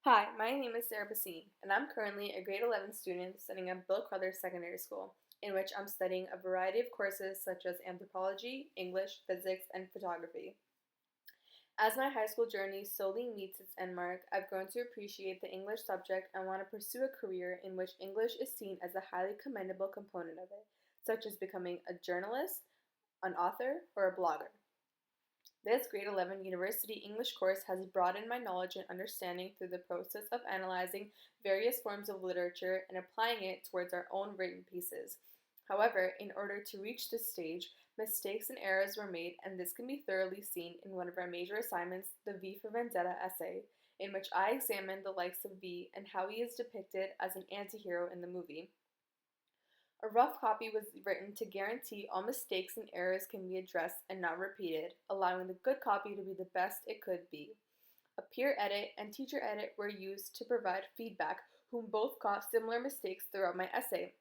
Hi, my name is Sarah Bassine, and I'm currently a grade 11 student studying at Bill Crothers Secondary School, in which I'm studying a variety of courses such as anthropology, English, physics, and photography. As my high school journey slowly meets its end mark, I've grown to appreciate the English subject and want to pursue a career in which English is seen as a highly commendable component of it, such as becoming a journalist, an author, or a blogger. This grade 11 university English course has broadened my knowledge and understanding through the process of analyzing various forms of literature and applying it towards our own written pieces. However, in order to reach this stage, mistakes and errors were made, and this can be thoroughly seen in one of our major assignments, the V for Vendetta essay, in which I examined the likes of V and how he is depicted as an antihero in the movie. A rough copy was written to guarantee all mistakes and errors can be addressed and not repeated, allowing the good copy to be the best it could be. A peer edit and teacher edit were used to provide feedback, whom both caught similar mistakes throughout my essay.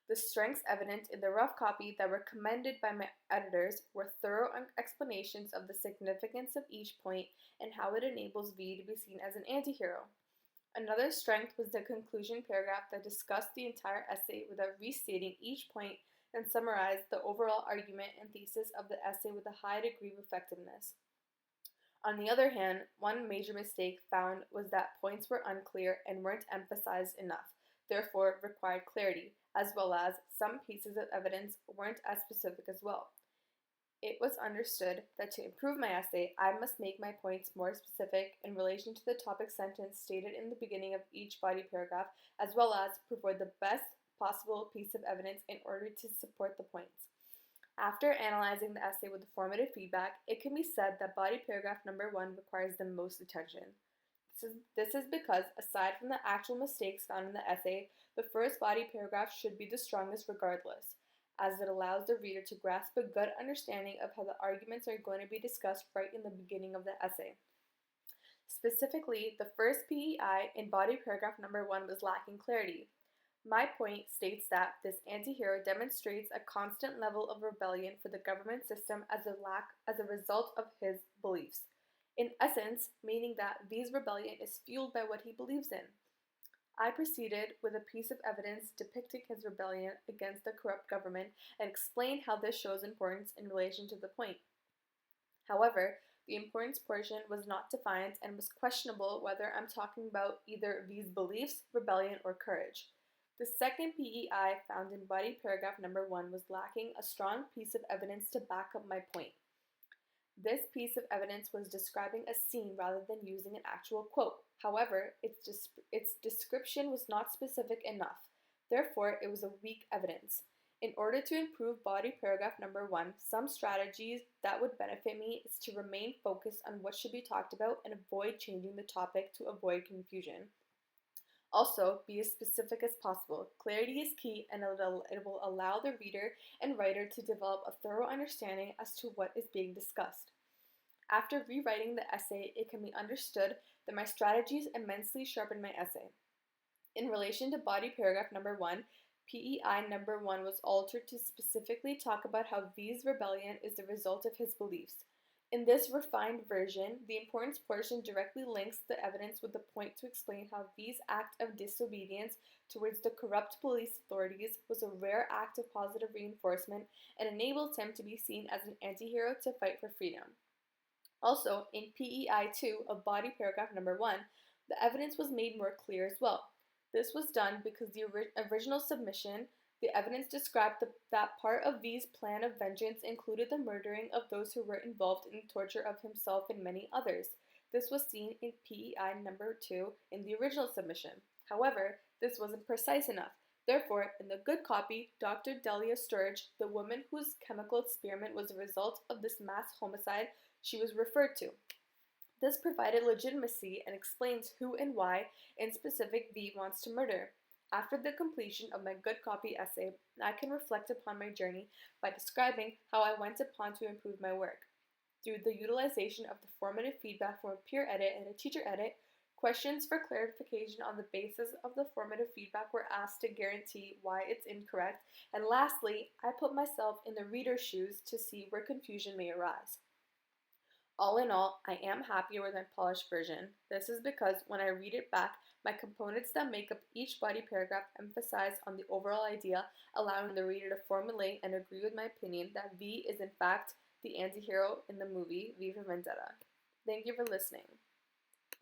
The strengths evident in the rough copy that were commended by my editors were thorough explanations of the significance of each point and how it enables V to be seen as an antihero. Another strength was the conclusion paragraph that discussed the entire essay without restating each point and summarized the overall argument and thesis of the essay with a high degree of effectiveness. On the other hand, one major mistake found was that points were unclear and weren't emphasized enough, therefore required clarity, as well as some pieces of evidence weren't as specific as well. It was understood that to improve my essay, I must make my points more specific in relation to the topic sentence stated in the beginning of each body paragraph, as well as provide the best possible piece of evidence in order to support the points. After analyzing the essay with the formative feedback, it can be said that body paragraph number 1 requires the most attention. This is because, aside from the actual mistakes found in the essay, the first body paragraph should be the strongest regardless, as it allows the reader to grasp a good understanding of how the arguments are going to be discussed right in the beginning of the essay. Specifically, the first PEI in body paragraph number 1 was lacking clarity. My point states that this antihero demonstrates a constant level of rebellion for the government system as a result of his beliefs. In essence, meaning that V's rebellion is fueled by what he believes in. I proceeded with a piece of evidence depicting his rebellion against the corrupt government and explained how this shows importance in relation to the point. However, the importance portion was not defined and was questionable whether I'm talking about either V's beliefs, rebellion, or courage. The second PEI found in body paragraph number 1 was lacking a strong piece of evidence to back up my point. This piece of evidence was describing a scene rather than using an actual quote. However, its description was not specific enough. Therefore, it was a weak evidence. In order to improve body paragraph number 1, some strategies that would benefit me is to remain focused on what should be talked about and avoid changing the topic to avoid confusion. Also, be as specific as possible. Clarity is key, and it will allow the reader and writer to develop a thorough understanding as to what is being discussed. After rewriting the essay, it can be understood that my strategies immensely sharpened my essay. In relation to body paragraph number 1, PEI number 1 was altered to specifically talk about how V's rebellion is the result of his beliefs. In this refined version, the importance portion directly links the evidence with the point to explain how V's act of disobedience towards the corrupt police authorities was a rare act of positive reinforcement and enables him to be seen as an antihero to fight for freedom. Also, in PEI 2 of body paragraph number 1, the evidence was made more clear as well. This was done because the original submission, the evidence described that part of V's plan of vengeance included the murdering of those who were involved in the torture of himself and many others. This was seen in PEI number 2 in the original submission. However, this wasn't precise enough. Therefore, in the good copy, Dr. Delia Sturge, the woman whose chemical experiment was a result of this mass homicide, she was referred to. This provided legitimacy and explains who and why, in specific, V wants to murder. After the completion of my good copy essay, I can reflect upon my journey by describing how I went upon to improve my work. Through the utilization of the formative feedback from a peer edit and a teacher edit, questions for clarification on the basis of the formative feedback were asked to guarantee why it's incorrect, and lastly, I put myself in the reader's shoes to see where confusion may arise. All in all, I am happier with my polished version. This is because when I read it back, my components that make up each body paragraph emphasize on the overall idea, allowing the reader to formulate and agree with my opinion that V is in fact the anti-hero in the movie V for Vendetta. Thank you for listening.